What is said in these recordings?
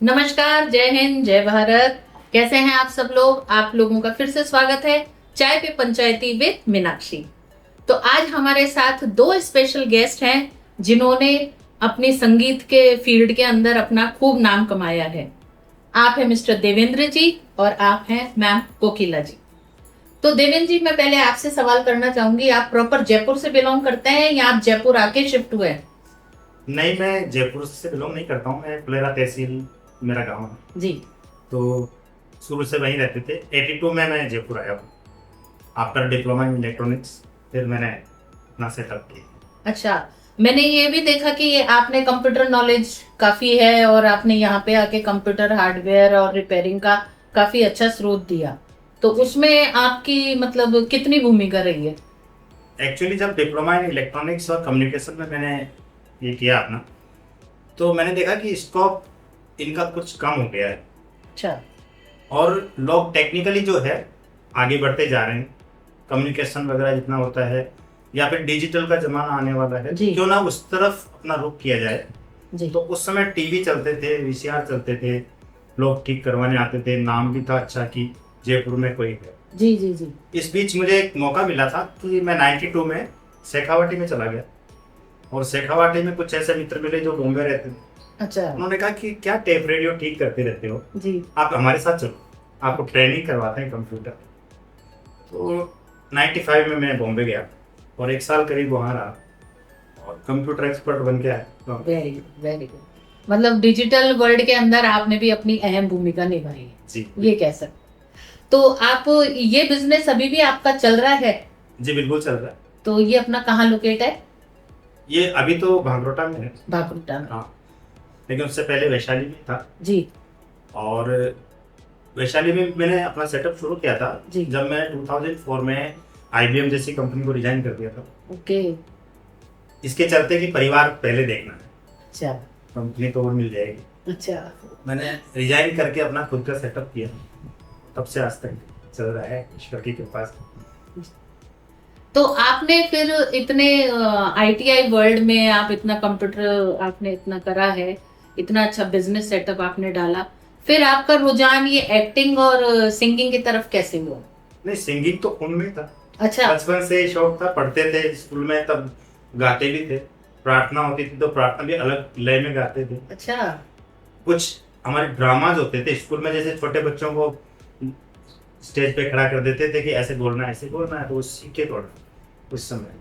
नमस्कार, जय हिंद, जय भारत। कैसे हैं आप सब लोग? आप लोगों का फिर से स्वागत है चाय पे पंचायती विद मीनाक्षी। तो आज हमारे साथ दो स्पेशल गेस्ट हैं जिन्होंने अपनी संगीत के फील्ड के अंदर अपना खूब नाम कमाया है। आप हैं मिस्टर देवेंद्र जी और आप हैं मैम कोकिला जी। तो देवेंद्र जी, मैं पहले आपसे सवाल करना चाहूंगी, आप प्रॉपर जयपुर से बिलोंग करते हैं या आप जयपुर आके शिफ्ट हुए हैं? नहीं, मैं जयपुर से बिलोंग नहीं करता हूँ। मैं फुलेरा तहसील मेरा गांव है। जी। तो शुरू से वहीं रहते थे। 82 में मैं जयपुर आया हूँ आफ्टर डिप्लोमा इन इलेक्ट्रॉनिक्स। फिर मैंने अपना सेटअप किया। अच्छा, मैंने ये भी देखा कि आपने कंप्यूटर नॉलेज काफी है और आपने यहाँ पे आके कंप्यूटर हार्डवेयर और रिपेयरिंग का काफी अच्छा स्रोत दिया। तो उसमें आपकी मतलब कितनी भूमिका रही है? एक्चुअली जब डिप्लोमा इन इलेक्ट्रॉनिक्स और कम्युनिकेशन में मैंने ये किया अपना, तो मैंने देखा कि स्कोप इनका कुछ कम हो गया है अच्छा। और लोग टेक्निकली जो है आगे बढ़ते जा रहे हैं। कम्युनिकेशन वगैरह जितना होता है या फिर डिजिटल का जमाना आने वाला है, जी। क्यों ना उस तरफ अपना रुख किया जाए। जी। तो उस समय टीवी चलते थे, वीसीआर चलते थे, लोग ठीक करवाने आते थे, नाम भी था अच्छा कि जयपुर में कोई है। जी जी जी। इस बीच मुझे एक मौका मिला था कि मैं 92 में शेखावाटी में चला गया और शेखावाटी में कुछ ऐसे मित्र मिले जो बॉम्बे रहते थे। अच्छा। उन्होंने कहा कि क्या टेप रेडियो ठीक करते रहते हो, जी। आप हमारे साथ चलो, आपको ट्रेनिंग करवाते हैं कंप्यूटर। तो 95 में मैं बॉम्बे गया और एक साल करीब वहाँ रहा और कंप्यूटर एक्सपर्ट बन के आया। तो वेरी गुड, वेरी गुड। मतलब डिजिटल वर्ल्ड के अंदर आपने भी अपनी अहम भूमिका निभाई है, जी, ये कह सकते। तो आप ये बिजनेस अभी भी आपका चल रहा है? जी बिल्कुल चल रहा है। तो ये अपना कहाँ लोकेट है? ये अभी तो भागरोटा में है। भाकुटा में। हाँ, लेकिन उससे पहले वैशाली में था। जी। और वैशाली में मैंने अपना सेटअप शुरू किया था जी। जब मैं 2004 में आईबीएम जैसी कंपनी को रिजाइन कर दिया था। ओके। इसके चलते कि परिवार पहले देखना है, अच्छा। कंपनी तो और मिल जाएगी। अच्छा। मैंने रिजाइन करके अपना खुद का सेटअप किया, तब से आज तक चल रहा है ईश्वर की कृपा से। तो आपने फिर इतने आईटीआई वर्ल्ड में आप इतना कंप्यूटर आपने इतना करा है, इतना अच्छा बिजनेस सेटअप आपने डाला, फिर आपका रुझान ये एक्टिंग और सिंगिंग की तरफ कैसे हुआ? नहीं, सिंगिंग तो उनमें था। अच्छा। बचपन से ही शौक था, पढ़ते थे स्कूल में, तब गाते भी थे। प्रार्थना होती थी तो प्रार्थना भी अलग लय में गाते थे। अच्छा। कुछ हमारे ड्रामाज होते थे स्कूल में, जैसे छोटे बच्चों को स्टेज पे खड़ा कर देते थे कि ऐसे बोलना है, ऐसे बोलना है, तो वो सीखे थोड़ा उस समय।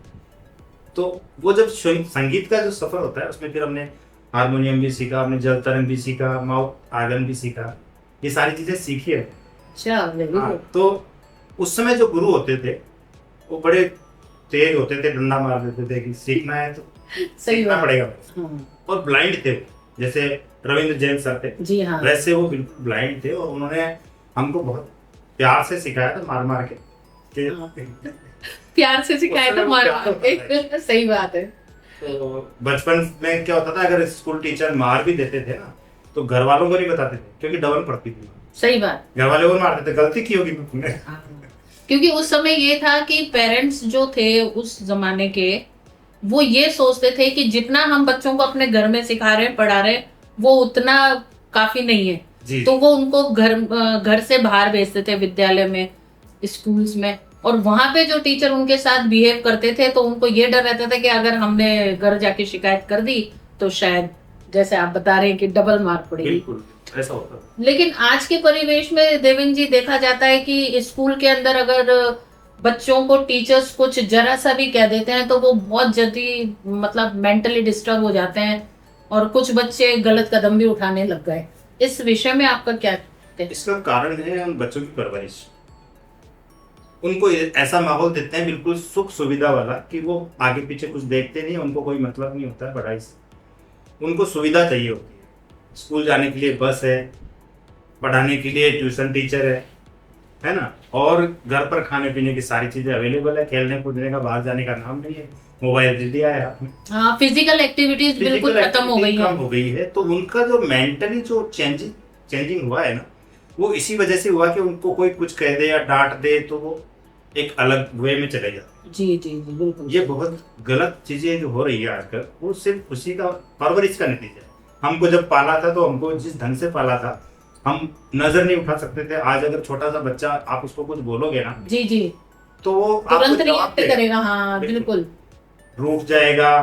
तो वो जब संगीत का जो सफर होता है उसमें फिर हमने हारमोनियम भी सीखा, हमने जल तरंग भी सीखा, माउथ आर्गन भी सीखा, ये सारी चीजें सीखी है। अच्छा, वेरी हाँ, गुड। तो उस समय जो गुरु होते थे वो बड़े तेज होते थे, डंडा मार देते थे कि सीखना है तो सही सीखना बात। पड़ेगा। हाँ। और ब्लाइंड थे, जैसे रविंद्र जैन सर थे, जी हाँ। वैसे वो बिल्कुल ब्लाइंड थे और उन्होंने हमको बहुत प्यार से सिखाया था, मार मार के हाँ। प्यार से सिखाया था, मार मार के। सही बात है। तो बचपन में क्या होता था, अगर स्कूल टीचर मार भी देते थे ना तो घर वालों को नहीं बताते थे क्योंकि डबल पड़ती थी। सही बात। घर वाले को मारते थे, गलती की होगी तुमने। हाँ। क्योंकि उस समय ये था कि पेरेंट्स जो थे उस जमाने के, वो ये सोचते थे कि जितना हम बच्चों को अपने घर में सिखा रहे हैं, पढ़ा रहे हैं, वो उतना काफी नहीं है। जी। तो वो उनको घर से बाहर भेजते थे, विद्यालय में, स्कूल्स में। और वहां पे जो टीचर उनके साथ बिहेव करते थे तो उनको ये डर रहता था कि अगर हमने घर जाके शिकायत कर दी तो शायद, जैसे आप बता रहे हैं, कि डबल मार पड़ेगी। बिल्कुल ऐसा होता है। लेकिन आज के परिवेश में देवेंद्र जी देखा जाता है कि स्कूल के अंदर अगर बच्चों को टीचर्स कुछ जरा सा भी कह देते हैं तो वो बहुत जल्दी मतलब मेंटली डिस्टर्ब हो जाते हैं और कुछ बच्चे गलत कदम भी उठाने लग गए। इस विषय में आपका क्या कहते हैं? इसका कारण है हम बच्चों की परवरिश। उनको ऐसा माहौल देते हैं बिल्कुल सुख सुविधा वाला कि वो आगे पीछे कुछ देखते नहीं, उनको कोई मतलब नहीं होता है पढ़ाई से। उनको सुविधा चाहिए होती है, स्कूल जाने के लिए बस है, पढ़ाने के लिए ट्यूशन टीचर है ना, और घर पर खाने पीने की सारी चीजें अवेलेबल है, खेलने कूदने का बाहर जाने का नाम नहीं है, मोबाइल दे दिया है आपने। हाँ, फिजिकल एक्टिविटीज बिल्कुल खत्म हो गई कम हो गई है। तो उनका जो मेंटली जो चेंजिंग हुआ है ना, वो इसी वजह से हुआ कि उनको कोई कुछ कह दे या डांट दे तो वो एक अलग वे में चले जाते। जी जी जी, बिल्कुल। ये बहुत गलत चीजें जो हो रही है आजकल, वो सिर्फ उसी का परवरिश का नतीजा है। हमको जब पाला था तो हमको जिस ढंग से पाला था हम नजर नहीं उठा सकते थे। आज अगर छोटा सा बच्चा आप उसको कुछ बोलोगे ना जी जी, तो वो आपको तुरंत जवाब रिएक्ट देगा, करेगा। हाँ बिल्कुल। रूठ जाएगा,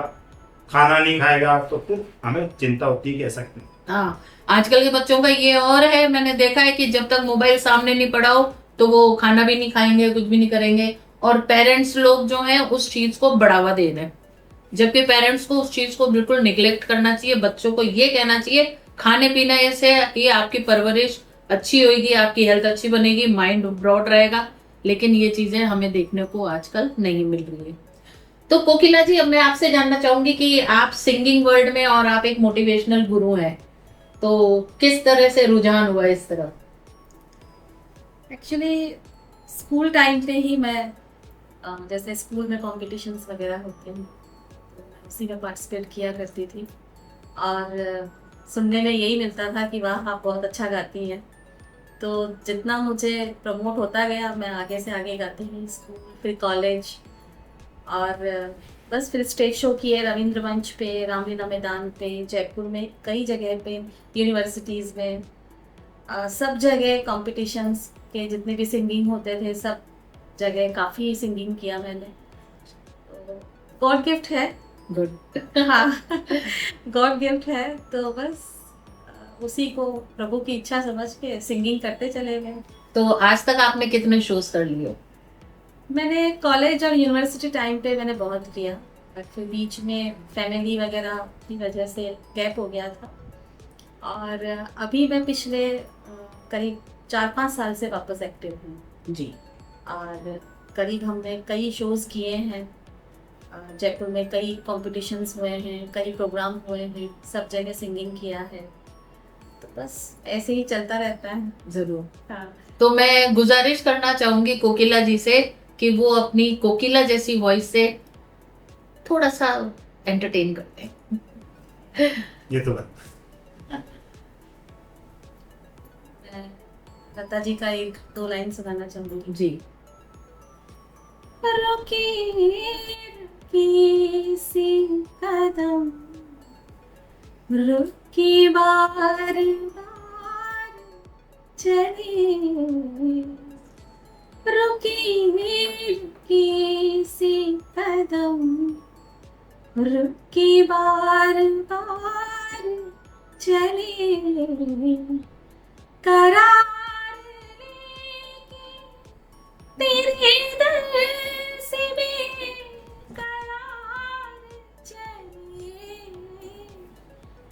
खाना नहीं खाएगा, तो फिर हमें चिंता होती है कि ऐसा क्यों। हाँ, आजकल के बच्चों का ये और है, मैंने देखा है कि जब तक मोबाइल सामने नहीं पड़ा हो तो वो खाना भी नहीं खाएंगे, कुछ भी नहीं करेंगे। और पेरेंट्स लोग जो हैं उस चीज को बढ़ावा दे रहे हैं, जबकि पेरेंट्स को उस चीज को बिल्कुल निग्लेक्ट करना चाहिए। बच्चों को ये कहना चाहिए खाने पीने से ये आपकी परवरिश अच्छी होगी, आपकी हेल्थ अच्छी बनेगी, माइंड ब्रॉड रहेगा। लेकिन ये चीजें हमें देखने को आजकल नहीं मिल रही है। तो कोकिला जी, अब मैं आपसे जानना चाहूंगी कि आप सिंगिंग वर्ल्ड में और आप एक मोटिवेशनल गुरु हैं, तो किस तरह से रुझान हुआ इस तरफ? एक्चुअली स्कूल टाइम पे ही मैं जैसे स्कूल में कॉम्पिटिशन्स वगैरह होते हैं तो मैं उसी में पार्टिसिपेट किया करती थी। और सुनने में यही मिलता था कि वाह आप बहुत अच्छा गाती हैं। तो जितना मुझे प्रमोट होता गया मैं आगे से आगे गाती गई, स्कूल फिर कॉलेज और बस फिर स्टेज शो किए रविंद्र मंच पे, रामलीला मैदान पे, जयपुर में, कई जगह पे, यूनिवर्सिटीज़ में, सब जगह कॉम्पिटिशन्स के जितने भी सिंगिंग होते थे सब जगह काफ़ी सिंगिंग किया मैंने। तो गॉड गिफ्ट है। गुड। हाँ गॉड गिफ्ट है, तो बस उसी को प्रभु की इच्छा समझ के सिंगिंग करते चले गए। तो आज तक आपने कितने शोज कर लिए? मैंने कॉलेज और यूनिवर्सिटी टाइम पे मैंने बहुत किया, बट फिर बीच में फैमिली वगैरह की वजह से गैप हो गया था। और अभी मैं पिछले करीब 4-5 साल से वापस एक्टिव हूँ जी। और करीब हमने कई शोज़ किए हैं। जयपुर में कई कॉम्पिटिशन्स हुए हैं, कई प्रोग्राम हुए हैं, सब जगह सिंगिंग किया है। तो बस ऐसे ही चलता रहता है। जरूर। हाँ। तो मैं गुजारिश करना चाहूंगी कोकिला जी से कि वो अपनी कोकिला जैसी वॉइस से थोड़ा सा एंटरटेन करते हैं। ये तो बात। मैं लता जी का 1-2 लाइन सुनाना चाहूँगी। जी। रुकी रुकी सी कदम, रुकी बार बार चली, रुकी रुकी सी कदम, रुकी बार बार चली, करार लेके तेरे दर से बेकरार चली,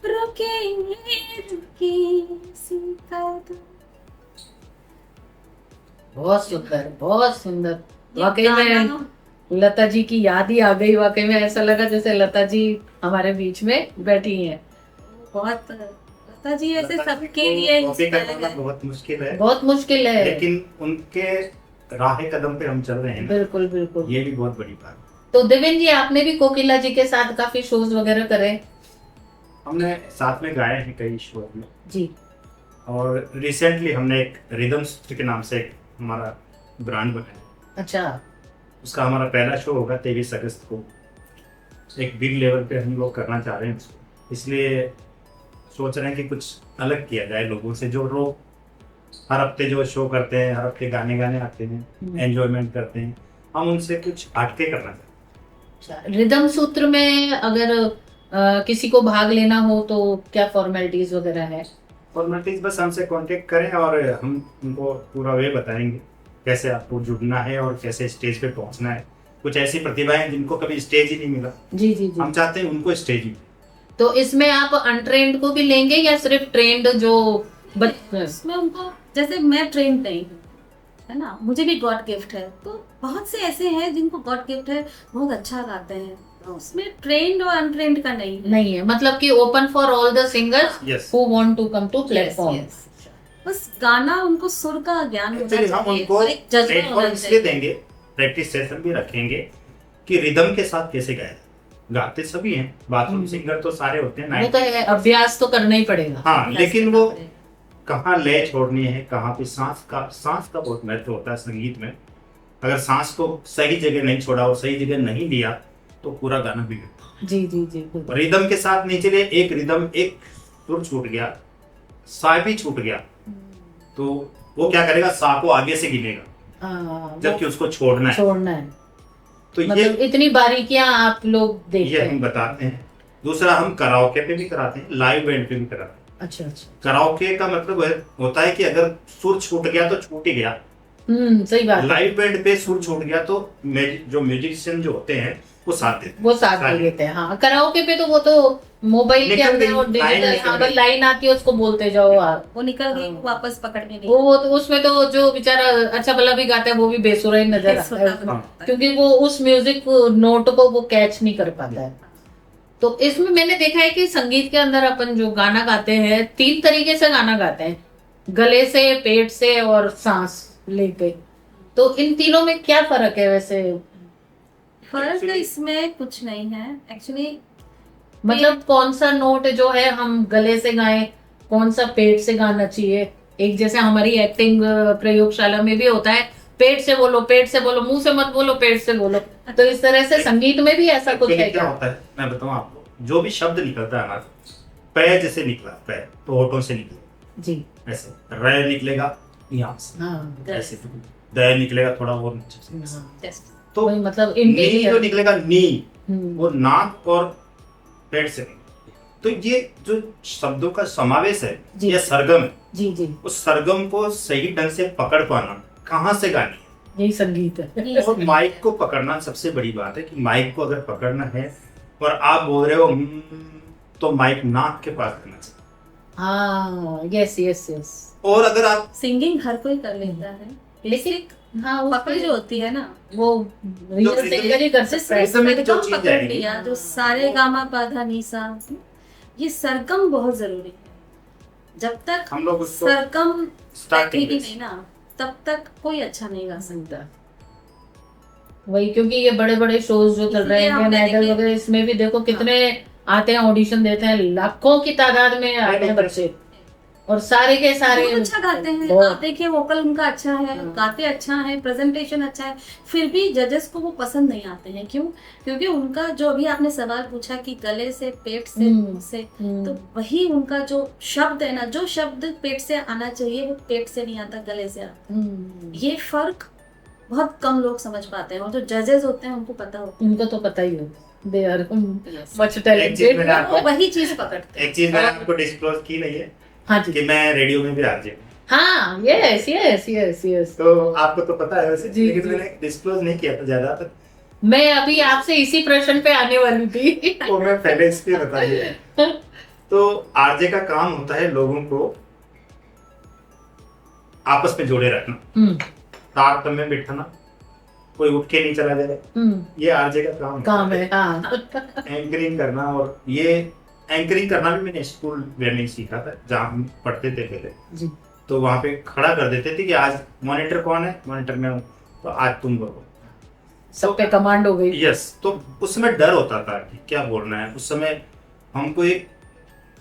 रुके रुके सी कदम। बहुत सुंदर, बहुत सुंदर। ये वाकई गाना में लता जी की याद ही आ गई। वाकई में ऐसा लगा जैसे लता जी हमारे बीच में बैठी हैं। बहुत, लता जी ऐसे लता जी सबके को लिए कॉपी करना इंस्पायर बहुत मुश्किल है, बहुत मुश्किल है। लेकिन उनके राह कदम पे हम चल रहे हैं ना, बिल्कुल बिल्कुल। ये भी बहुत बड़ी बात। तो देवेन जी, आपने भी कोकिला जी के साथ काफी शोज वगैरह करे? हमने साथ में गाए हैं कई शो में, जी। और रिसेंटली हमने एक रिदम सूत्र के नाम से एक हमारा ब्रांड बनाया। अच्छा। उसका हमारा पहला शो होगा 23 अगस्त को। एक बिग लेवल पे हम लोग करना चाह रहे हैं उसको, इसलिए सोच रहे हैं कि कुछ अलग किया जाए लोगों से। जो लोग हर हफ्ते जो शो करते हैं, हर हफ्ते गाने गाने आते हैं, एंजॉयमेंट करते हैं, हम उनसे कुछ हटके करना चाहते हैं। रिदम सूत्र में अगर किसी को भाग लेना हो तो क्या फॉर्मेलिटीज वगैरह है? फॉर्मेलिटीज बस हमसे कांटेक्ट करें और हम उनको पूरा वे बताएंगे कैसे आपको जुड़ना है और कैसे स्टेज पे पहुंचना है। कुछ ऐसी प्रतिभाएं जिनको कभी स्टेज ही नहीं मिला, जी जी जी। हम चाहते हैं उनको स्टेज ही। तो इसमें आप अनट्रेंड को भी लेंगे या सिर्फ ट्रेंड जो उसमें उनको, जैसे मैं ट्रेन नहीं हूँ, है ना, मुझे भी गॉड गिफ्ट है, तो बहुत से ऐसे हैं जिनको गॉड गिफ्ट है, बहुत अच्छा गाते हैं, तो उसमें ट्रेंड और अनट्रेंड का नहीं है। नहीं है, मतलब कि open for all the singers Yes. Who want to come to platform. Yes, yes. बस गाना उनको सुर का ज्ञान होना एक्चुअली हम चाहिए उनको और एक जज्बा प्लेटफॉर्म होना इसलिए चाहिए। देंगे, प्रैक्टिस सेशन भी रखेंगे कि रिदम के साथ कैसे गाया। गाते सभी हैं, बाथरूम सिंगर तो सारे होते हैं, वो तो है, अभ्यास तो करना ही पड़ेगा। हाँ, लेकिन वो कहाँ लय छोड़नी है, कहाँ पे सांस का बहुत महत्व होता है संगीत में। अगर सांस को सही जगह नहीं छोड़ा और सही जगह नहीं लिया तो पूरा गाना बिगड़ता है। जी जी जी बिल्कुल। रिदम के साथ नहीं चले, एक रिदम, एक सुर छूट गया, सा भी छूट गया, तो वो क्या करेगा, सा को आगे से गिनेगा, जबकि उसको छोड़ना है। छोड़ना है। तो मतलब इतनी बारीकियां आप लोग देखते ये हम हैं। बताते हैं। दूसरा, हम कराओके पे भी कराते हैं, लाइव बैंड पे भी कराते हैं। अच्छा अच्छा। कराओके का मतलब होता है कि अगर सुर छूट गया तो छूट ही गया। सही बात है। लाइव बैंड पे सुर छूट गया तो जो म्यूजिशियन जो होते हैं वो साथ देते हैं। वो साथ दे देते हैं। हाँ, कराओके पे तो वो तो मोबाइल के निकल अंदर गई, और लाइन डिजिटल, निकल हाँ, अगर गई। लाइन आती है उसको बोलते जाओ आप। वो निकल गई, वापस पकड़ में नहीं। वो तो उसमें तो जो बेचारा अच्छा भला भी गाता है वो भी बेसुरा ही नजर आता है उसमें, क्योंकि वो उस म्यूजिक नोट को वो कैच नहीं कर पाता है। तो इसमें मैंने देखा है कि संगीत के अंदर अपन जो गाना गाते हैं 3 तरीके से गाना गाते हैं, गले से, पेट से और सांस लेके। तो इन तीनों में क्या फर्क है वैसे? फर्क इसमें कुछ नहीं है एक्चुअली। मतलब कौन सा नोट जो है हम गले से गाएं, कौन सा पेट से गाना चाहिए? एक जैसे हमारी एक्टिंग प्रयोगशाला में भी होता है, पेट से बोलो, पेट से बोलो, मुंह से मत बोलो, पेट से बोलो। तो इस तरह से संगीत में भी ऐसा कुछ है क्या क्या? होता है, मैं बताऊं आपको, जो भी शब्द निकलता है हमारा, पै जैसे निकला, पै तो होठों से निकलेगा, जी। ऐसे रे निकलेगा यहाँ से, हाँ, ऐसे द निकलेगा थोड़ा और नीचे से। Just तो वही मतलब नी इंटीरियर। जो निकलेगा, नी हम्म, वो नाक और पेट से निकलेगा। तो ये जो शब्दों का समावेश है, जी। ये सरगम है। जी जी, उस सरगम को सही ढंग से पकड़ पाना, कहाँ से गानी है, यही संगीत है। ये और माइक को पकड़ना सबसे बड़ी बात है। कि माइक को अगर पकड़ना है और आप बोल रहे हो तो माइक नाक के पास रहना चाहिए। हाँ, यस यस यस। और अगर आप सिंगिंग हर कोई कर लेता है, बेसिक हाँ, वो पकड़ जो होती है ना, वो रियल rhythm- सिंगर ही कर सकता है। rhythm में जो सरगम चीज पकड़ आएगी, लिया, जो सारे गामा पाधा नीसा, ये सरगम बहुत जरूरी है। जब तक हम लोग उसको सरगम स्टार्टिंग बैठेगी नहीं ना, तब तक कोई अच्छा नहीं गा सकता। वही, क्योंकि ये बड़े बड़े शोज जो चल रहे हैं, इसलिए इंडियन हमने आइडल देखिए- वगैरह, इसमें भी देखो कितने आते हैं, ऑडिशन देते हैं, लाखों की तादाद में आते हैं बच्चे, और सारे के सारे बहुत अच्छा गाते हैं। बहुत। आप देखिए, वोकल उनका अच्छा है, हाँ। गाते अच्छा है, प्रेजेंटेशन अच्छा है, फिर भी जजेस को वो पसंद नहीं आते हैं। क्यों? क्योंकि उनका जो अभी आपने सवाल पूछा कि गले से, पेट से, मुंह से, तो वही उनका जो शब्द है ना, जो शब्द पेट से आना चाहिए वो पेट से नहीं आता, गले से आता। ये फर्क बहुत कम लोग समझ पाते हैं, और जो जजेस होते हैं उनको पता होता उनको तो पता ही हो, दे आर है। मच एक चीज टैलेंटेड। मैंने आपको वो वही चीज पकड़ते हैं। एक चीज मैंने आपको डिस्क्लोज की नहीं है हाँ जी, कि मैं रेडियो में भी आरजे हूँ। हाँ, यस यस यस यस। तो आपको तो पता है वैसे, जी, लेकिन जी। मैंने डिस्क्लोज नहीं किया था ज्यादा, मैं अभी आपसे इसी प्रश्न पे आने वाली थी। तो मैं पहले इसलिए बता दिया। तो आरजे का काम होता है लोगों को आपस में जोड़े रखना, तारतम्य में बिठाना, कोई उठ के नहीं चला जाए, ये आरजे का काम है। हाँ, एंकरिंग करना। और ये एंकरिंग करना भी मैंने स्कूल में ही सीखा था, जहाँ हम पढ़ते थे पहले। जी। तो वहाँ पे खड़ा कर देते थे कि आज मॉनिटर कौन है, मॉनिटर में हूँ, तो आज तुम बोलो। सब पे कमांड हो गई। यस, तो उस समय डर होता था कि क्या बोलना है। उस समय हमको एक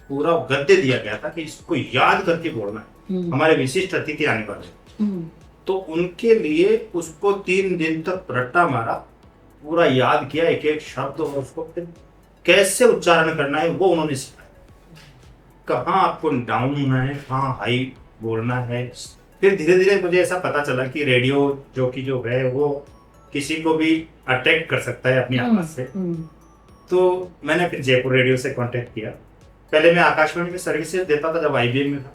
पूरा गद्य दिया गया था कि इसको याद करके बोलना है। हमारे विशिष्ट अतिथि आने वाले, तो उनके लिए उसको 3 दिन तक रट्टा मारा, पूरा याद किया एक एक शब्द, और उसको फिर कैसे उच्चारण करना है वो उन्होंने सिखाया। कहाँ आपको डाउन होना है, कहाँ हाई बोलना है। फिर धीरे धीरे मुझे ऐसा पता चला कि रेडियो जो है वो किसी को भी अट्रैक्ट कर सकता है अपनी आवाज से। तो मैंने फिर जयपुर रेडियो से कांटेक्ट किया। पहले मैं आकाशवाणी में सर्विसेज देता था जब IBM में था।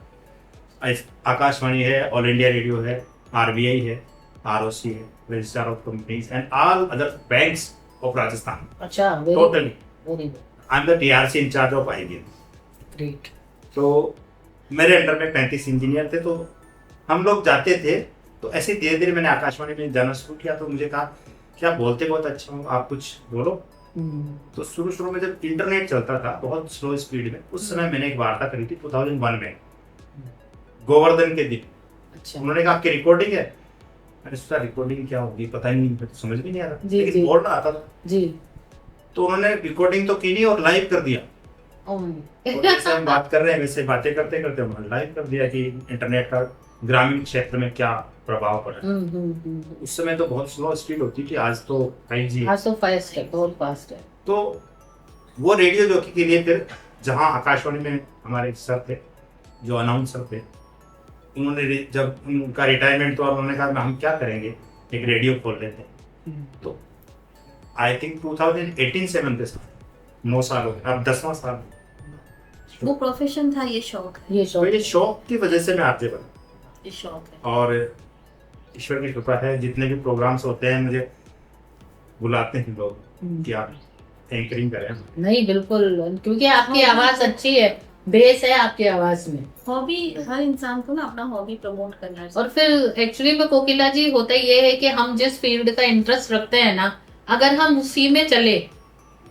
आकाशवाणी है, ऑल इंडिया रेडियो है, RBI है, ROC है, registrar of companies and all other banks of Rajasthan. अच्छा, totally very good, I am the TRC incharge of IBM। Great. तो मेरे अंडर में 35 इंजीनियर थे। तो हम लोग जाते थे, तो ऐसे धीरे धीरे मैंने आकाशवाणी में जाना शुरू किया। तो मुझे कहा कि आप बोलते बहुत अच्छा हो, आप कुछ बोलो। तो शुरू में जब इंटरनेट चलता था बहुत स्लो स्पीड में, उस समय मैंने एक वार्ता करी थी 2001 में, गोवर्धन के दिन। अच्छा, उन्होंने कहा आपकी रिकॉर्डिंग है। मैंने सोचा रिकॉर्डिंग क्या होगी, पता ही नहीं, मुझे तो समझ भी नहीं आ रहा, जी, लेकिन जी। बोल रहा था। जी। तो उन्होंने रिकॉर्डिंग तो की नहीं और लाइव कर दिया। और जैसे हम बात कर रहे हैं वैसे बातें करते करते उन्होंने लाइव कर दिया कि इंटरनेट का ग्रामीण क्षेत्र में क्या प्रभाव पड़ा है। उस समय तो बहुत स्लो स्पीड होती थी, आज तो 5G। आज तो फास्ट है, बहुत फास्ट है। तो वो रेडियो जॉकी के लिए फिर जहाँ आकाशवाणी में हमारे सर थे, जो अनाउंसर थे, उन्होंने जब उनका रिटायरमेंट हुआ, उन्होंने कहा हम क्या करेंगे, एक रेडियो खोल लेते हैं। तो आई थिंक 2018-7 के साथ 9 साल हो गए, अब 10वां साल। वो प्रोफेशन था, ये शौक है, ये तो ये शौक की वजह से मैं आरजे बना, ये शौक है। और ईश्वर की कृपा है, जितने भी प्रोग्राम्स होते हैं मुझे बुलाते हैं लोग कि आप एंकरिंग करें। नहीं बिल्कुल, क्योंकि आपकी आवाज अच्छी है, बेस है आपकी आवाज में। हॉबी हर इंसान को ना अपना हॉबी प्रमोट करना चाहिए। और फिर एक्चुअली में कोकिला जी होता ये है कि हम जिस फील्ड का इंटरेस्ट रखते हैं ना, अगर हम उसी में चले,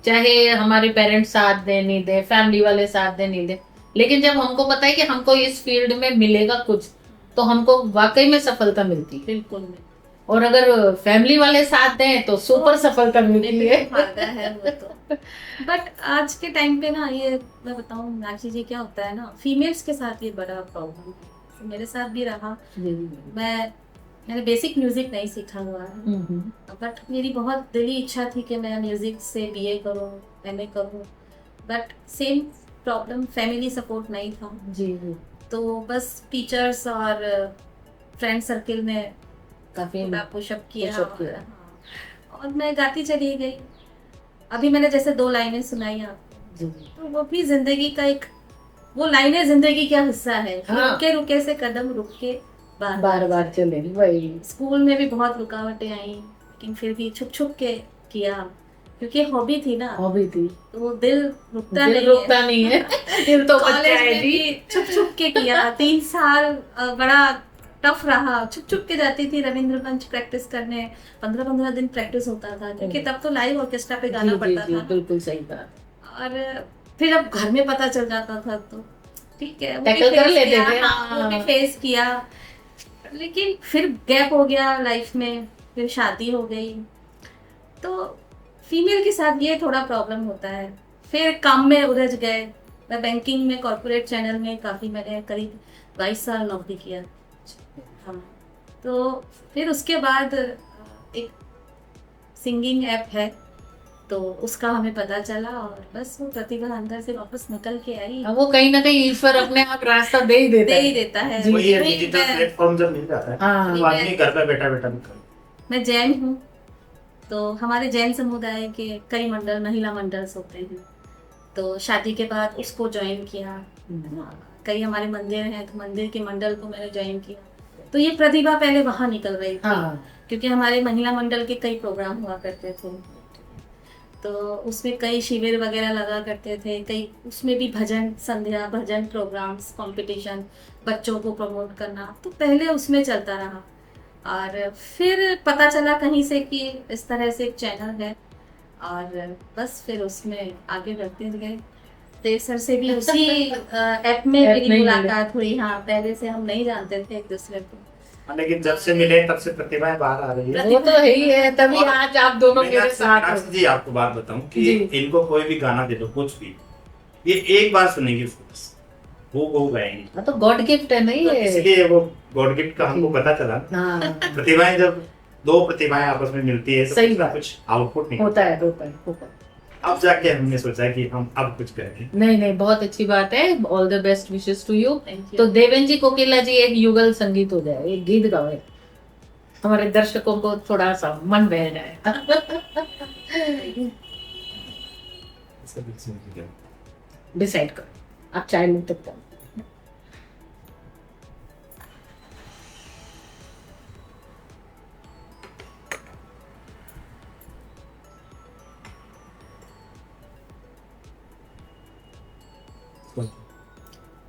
चाहे हमारे पेरेंट्स साथ दे नहीं दे, फैमिली वाले साथ दे नहीं दे, लेकिन जब हमको पता है कि हमको इस फील्ड में मिलेगा कुछ, तो हमको वाकई में सफलता मिलती है। बिल्कुल नहीं। और अगर फैमिली वाले साथ दें तो सुपर सफलता मिलती है। फायदा है वो तो। बट आज के टाइम पे ना, ये मैं बताऊं मीनाक्षी जी, क्या होता है ना, फीमेल्स के साथ ये बड़ा प्रॉब्लम है, मेरे साथ भी रहा। मैंने बेसिक म्यूजिक नहीं सीखा हुआ है, बट मेरी बहुत दिली इच्छा थी कि मैं म्यूजिक से बीए करूं, एमए करूं, but same problem, family support नहीं था जी। तो बस टीचर्स और फ्रेंड सर्किल ने काफी पुशअप किया, push up किया। हाँ, और मैं गाती चली गई। अभी मैंने जैसे 2 लाइनें सुनाई आपको, तो वो भी जिंदगी का एक, वो लाइनें जिंदगी का हिस्सा है। हाँ। रुके रुके से कदम रुक के बार बार चले, वही। स्कूल में भी बहुत रुकावटें आई, लेकिन फिर भी छुप छुप के किया, क्योंकि हॉबी थी ना, हॉबी थी, तो वो दिल रुकता दिल नहीं रुकता नहीं है। दिल तो बच्चा कॉलेज है में जी। भी छुप छुप के किया। 3 साल बड़ा टफ रहा, छुप छुप के जाती थी रविंद्र मंच प्रैक्टिस करने, 15-15 दिन प्रैक्टिस होता था, क्योंकि तब तो लाइव ऑर्केस्ट्रा पे गाना पड़ता था। बिल्कुल सही बात। और फिर अब घर में पता चल जाता था तो ठीक है, वो भी टैकल कर फेस लेते किया, थे। हाँ, वो भी फेस किया, लेकिन फिर गैप हो गया लाइफ में, फिर शादी हो गई, तो फीमेल के साथ ये थोड़ा प्रॉब्लम होता है। फिर काम में उलझ गए, मैं बैंकिंग में, कॉर्पोरेट चैनल में काफ़ी, मैंने करीब 22 साल नौकरी किया। हाँ, तो फिर उसके बाद एक सिंगिंग ऐप है, तो उसका हमें पता चला, और बस वो प्रतिभा अंदर से वापस निकल के आई। वो कहीं ना कहीं ईश्वर अपने आप रास्ता दे ही देता दे है। ही देता है। जी, वही है, वही डिजिटल मैं- प्लेटफॉर्म जब मिल जाता है हाँ। तो आदमी घर पे बैठा बैठा भी कर। मैं जैन हूँ, तो हमारे जैन समुदाय के कई मंडल, महिला मंडल्स होते हैं, तो शादी के बाद उसको ज्वाइन किया। कई हमारे मंदिर हैं, तो मंदिर के मंडल को मैंने ज्वाइन किया। तो ये प्रतिभा पहले वहाँ निकल रही थी, हाँ। क्योंकि हमारे महिला मंडल के कई प्रोग्राम हुआ करते थे, तो उसमें कई शिविर वगैरह लगा करते थे, कई उसमें भी भजन संध्या, भजन प्रोग्राम्स, कंपटीशन, बच्चों को प्रमोट करना, तो पहले उसमें चलता रहा। और फिर पता चला कहीं से कि इस तरह से एक चैनल है, और बस फिर उसमें आगे बढ़ते गए। देव सर से भी उसी ऐप में मेरी मुलाकात हुई। हाँ, पहले से हम नहीं जानते थे एक दूसरे को, लेकिन जब से मिले तब से प्रतिभाएं बाहर आ रही है। वो तो है ही है, तभी आज आप दोनों मेरे साथ हो। मीनाक्षी जी, आपको बात बताऊं कि जी। इनको कोई भी गाना दे दो, कुछ भी, ये एक बार सुनेंगे उसको, बस वो गाएंगे। हाँ, तो गॉड गिफ्ट है नहीं तो ये। इसलिए वो गॉड गिफ्ट का हमको पता चला। हाँ, प्रतिभाएं जब 2 प्रतिभाएं आपस में मिलती है तो सही कुछ ना बात। कुछ आउटपुट नहीं होता है, होता है, होता है। अब जाके हमने सोचा कि हम अब कुछ करेंगे। नहीं नहीं, बहुत अच्छी बात है। All the best wishes to you. Thank you। तो देवेन जी, कोकिला जी, एक युगल संगीत हो जाए, एक गीत गाओ, हमारे दर्शकों को थोड़ा सा मन बह जाए। डिसाइड करो, आप चाय मुझ तक करो।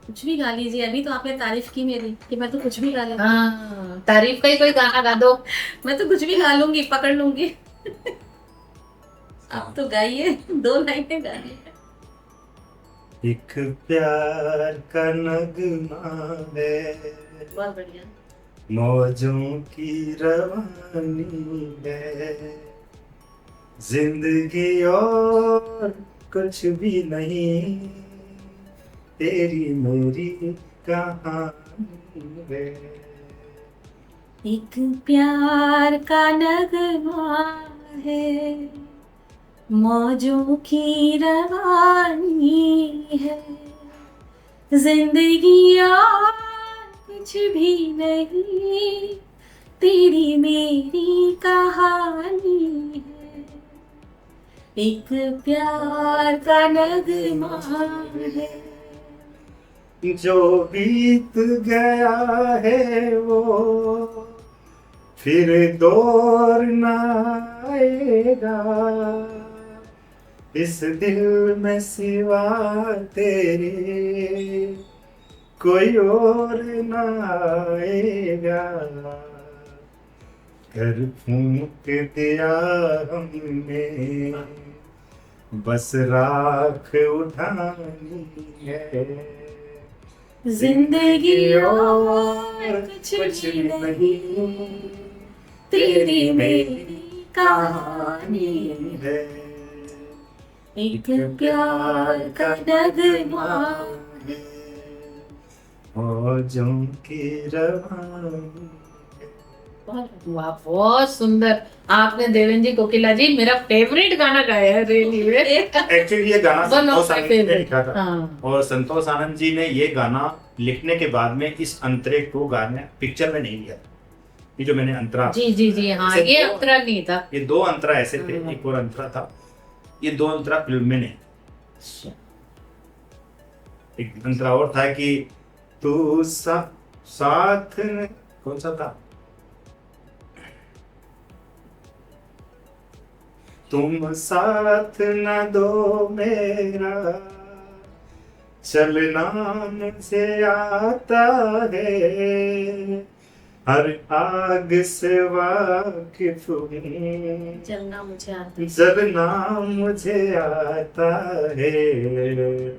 कुछ भी गा लीजिए। अभी तो आपने तारीफ की मेरी कि मैं तो कुछ भी गा लूंगी। हाँ, तारीफ का ही कोई गाना गा दो। मैं तो कुछ भी गा लूंगी, पकड़ लूंगी। आप तो गाइए, 2 लाइनें गाइए। एक प्यार का नगमा है, बहुत बढ़िया। मौजों की रवानी है, जिंदगी और कुछ भी नहीं, तेरी मेरी कहानी है। एक प्यार का नगमा है, मौजों की रवानी है जिंदगी और कुछ भी नहीं, तेरी मेरी कहानी है, एक प्यार का नगमा है। जो बीत गया है वो फिर दौर ना आएगा, इस दिल में सिवा तेरे कोई और ना आएगा। घर फूंक दिया हमने, बस राख उठानी है, जिंदगी और कुछ भी नहीं, तेरी मेरी कहानी है, एक प्यार का नगमा है। मौजों की रवानी। वाह, बहुत सुंदर। आपने देवेंद्र जी, कोकिला जी, मेरा फेवरेट गाना गाया है रेली में। एक्चुअली ये गाना One of Santosh my Anand ji ने favorite। लिखा था। हाँ। और संतोष आनंद जी ने ये गाना लिखने के बाद में इस अंतरे को गाने पिक्चर में नहीं लिया। ये जो मैंने अंतरा, जी जी जी, हाँ, इसे ये दो- अंतरा नहीं था। ये 2 अंतरा ऐसे थे, हाँ। एक और अंतरा था। ये 2 अंतरा फिल्म में नहीं। एक अंतरा और था कि तू साथ में, कौन सा था, तुम साथ न दो मेरा, चलना मुझे आता है, हर आग से वाकिफ हूँ, चलना मुझे आता है। जलना मुझे आता है,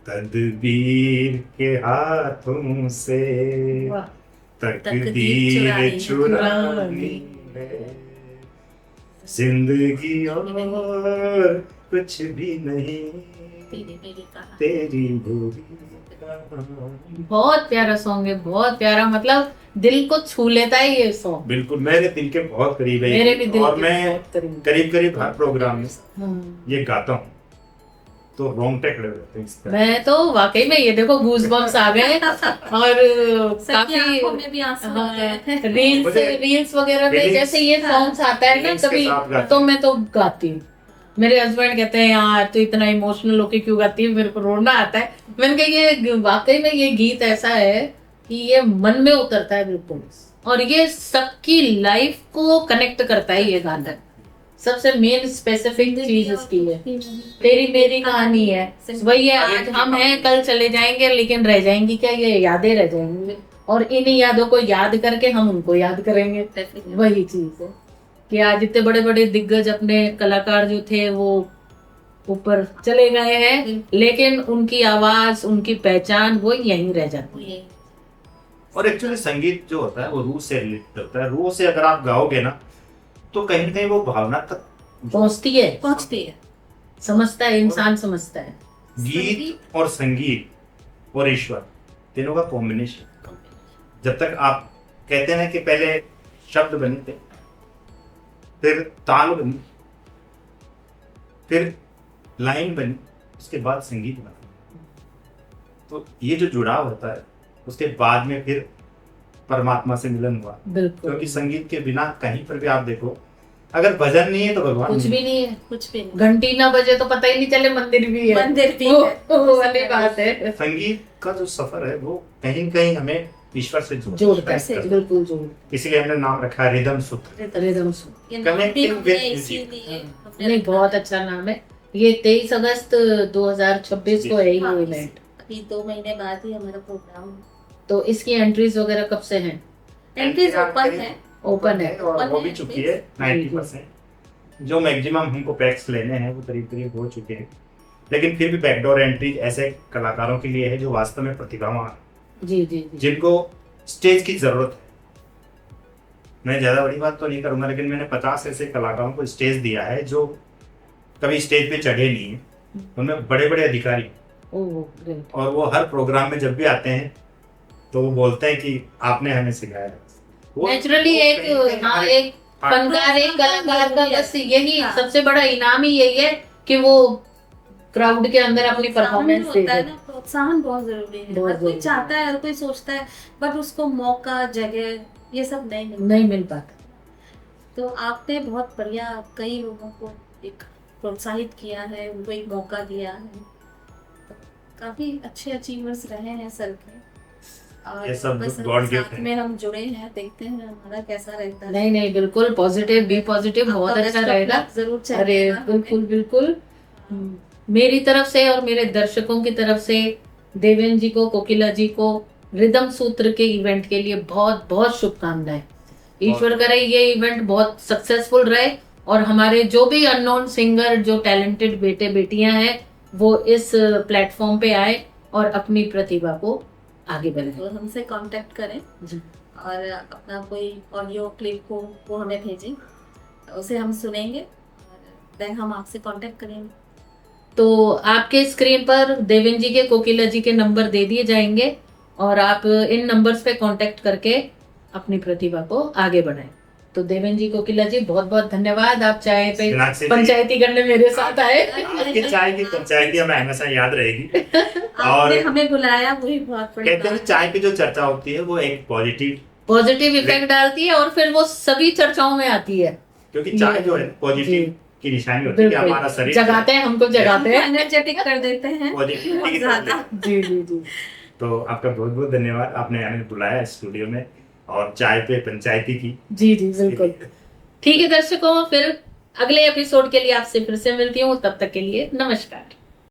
तदबीर के हाथों से वाह। तकदीर चुरानी है, जिंदगी और कुछ भी नहीं, तेरी मेरी कहानी। तेरी मेरी कहानी। बहुत प्यारा सॉन्ग है, बहुत प्यारा, मतलब दिल को छू लेता है ये सॉन्ग। बिल्कुल मेरे दिल के बहुत करीब है ये। मेरे भी दिल और के मैं बहुत करीब। करीब करीब हर प्रोग्राम में हाँ। ये गाता हूँ, तो रोंगटे खड़े हो जाते हैं इसका। मैं तो वाकई में ये देखो गूज बम्स आ गए। और सबकी काफी आंखों में भी आंसू आ गए हैं। रील्स वगैरह में feelings- जैसे ये सॉन्ग्स आता है ना feelings के कभी, साथ गाती तो हूँ। मैं तो गाती हूँ। मेरे हस्बैंड कहते हैं यार तू इतना इमोशनल होके क्यों गाती है, मेरे को रोना आता है। मैंने कहा ये वाकई में ये गीत ऐसा है कि ये मन में उतरता है बिल्कुल, और ये सबकी लाइफ को कनेक्ट करता है ये गाना। सबसे मेन स्पेसिफिक चीज इसकी है, तेरी मेरी कहानी है। वही है, आज हम हैं कल चले जाएंगे, लेकिन रह जाएंगी क्या, ये यादें रह जाएंगी, और इन्हीं यादों को याद करके हम उनको याद करेंगे। वही चीज है कि आज इतने बड़े बड़े दिग्गज अपने कलाकार जो थे वो ऊपर चले गए हैं, लेकिन उनकी आवाज, उनकी पहचान वो यहीं रह जाती है। और एक्चुअली संगीत जो होता है वो रूह से रिलेटेड होता है। रूह से अगर आप गाओगे ना तो कहीं ना कहीं वो भावना तक पहुंचती है, समझता है, इंसान समझता है। गीत और संगीत और ईश्वर तीनों का कॉम्बिनेशन। जब तक आप कहते हैं कि पहले शब्द बने थे, फिर ताल बनी, फिर लाइन बनी, उसके बाद संगीत बना, तो ये जो जुड़ाव होता है उसके बाद में फिर परमात्मा से मिलन हुआ। बिल्कुल, क्योंकि संगीत के बिना कहीं पर भी आप देखो, अगर भजन नहीं है तो भगवान कुछ नहीं भी नहीं है। कुछ भी नहीं। घंटी ना बजे तो पता ही नहीं चले मंदिर भी है। मंदिर भी वो है। वो वाली बात है, संगीत का जो सफर है वो कहीं न कहीं हमें ईश्वर से जोड़ता है, बिल्कुल जोड़। इसीलिए हमने नाम रखा है रिदम सूत्र। रिदम सूत्र। ये नाम भी Connecting हमने with music। इसीलिए हमने नहीं, रखा बहुत है। अच्छा नाम है। ये 23 अगस्त 2026 को है ये हाँ, इवेंट। अभी 2 महीने बाद ही हमारा प्रोग्राम। तो इसकी एंट्रीज वगैरह कब से हैं? एंट्रीज ओपन है। ओपन है। और Open वो है, भी चुकी है 90%। जो मैक्सिमम हमको पैक्स लेने हैं वो करीब करीब हो चुके हैं, लेकिन फिर भी बैकडोर एंट्री ऐसे कलाकारों के लिए है जो वास्तव में प्रतिभावान, जी जी जी। जिनको स्टेज की जरूरत है। मैं ज्यादा बड़ी बात तो नहीं करूंगा, लेकिन मैंने 50 ऐसे कलाकारों को स्टेज दिया है जो कभी स्टेज पे चढ़े नहीं है, उनमें बड़े बड़े अधिकारी, ओह ग्रेट। और वो हर प्रोग्राम में जब भी आते हैं तो वो बोलते हैं कि आपने हमें सिखाया है। वो- नेचुरली वो एक कहीं ना कहीं हाँ हमारे एक फनकार एक कलाकार का बस यही हाँ। सबसे बड़ा इनाम ही यही है कि वो क्राउड के अंदर अपनी परफॉर्मेंस दे होता है दे। ना, प्रोत्साहन बहुत जरूरी है। बहुत हर कोई जरूरी चाहता है, हर कोई सोचता है, बट उसको मौका, जगह, ये सब नहीं मिलता। नहीं मिल पाता। तो आपने बहुत बढ़िया कई लोगों को एक प्रोत्साहित किया है, उनको एक मौका दिया है। तो काफी अच्छे अचीवर्स रहे हैं सर के, और ये सब बस God gift साथ है। में हम जुड़े हैं, देखते हैं हमारा कैसा रहता है। नहीं नहीं बिल्कुल पॉजिटिव, बी पॉजिटिव, बहुत आपका अच्छा best of रहेगा। luck जरूर अरे चाहिएगा हमें। बिल्कुल बिल्कुल। मेरी तरफ से और मेरे दर्शकों की तरफ से देवेन जी को, कोकिला जी को रिदम सूत्र के इवेंट के लिए बहुत बहुत शुभकामनाएं। ईश्वर करे ये इवेंट बहुत सक्सेसफुल रहे और हमारे जो भी अननोन सिंगर, जो टैलेंटेड बेटे बेटियां हैं, वो इस प्लेटफॉर्म पे आए और अपनी प्रतिभा को आगे बढ़ाएं। तो हमसे कांटेक्ट करें जी। और अपना कोई ऑडियो क्लिप हो वो हमें भेजें, उसे हम सुनेंगे और देन हम आपसे कांटेक्ट करेंगे। तो आपके स्क्रीन पर देवेन जी के, कोकिला जी के नंबर दे दिए जाएंगे और आप इन नंबर्स पे कांटेक्ट करके अपनी प्रतिभा को आगे बढ़ाएं। तो देवेन जी, कोकिला जी, बहुत बहुत धन्यवाद। आप चाय पे मीनाक्षी जी, पंचायती करने मेरे साथ आए। आपकी चाय की पंचायती हमें हमेशा याद रहेगी। आपने हमें बुलाया, वही बहुत बड़ी कहते हैं बात चाय की जो चर्चा होती है वो एक पॉजिटिव, पॉजिटिव इफेक्ट डालती है और फिर वो सभी चर्चाओं में आती है। क्योंकि चाय जो है पॉजिटिव की निशानी होती है कि बिल्कुल। हमारा शरीर जगाते हैं, हमको जगाते हैं। एनर्जेटिक कर देते हैं पॉजिटिविटी बहुत की तरफ ज्यादा। ले। जी जी जी। तो आपका बहुत बहुत धन्यवाद, आपने हमें बुलाया स्टूडियो में और चाय पे पंचायती की। जी जी बिल्कुल। ठीक है दर्शकों, फिर अगले एपिसोड के लिए आपसे फिर से मिलती हूँ। तब तक के लिए नमस्कार।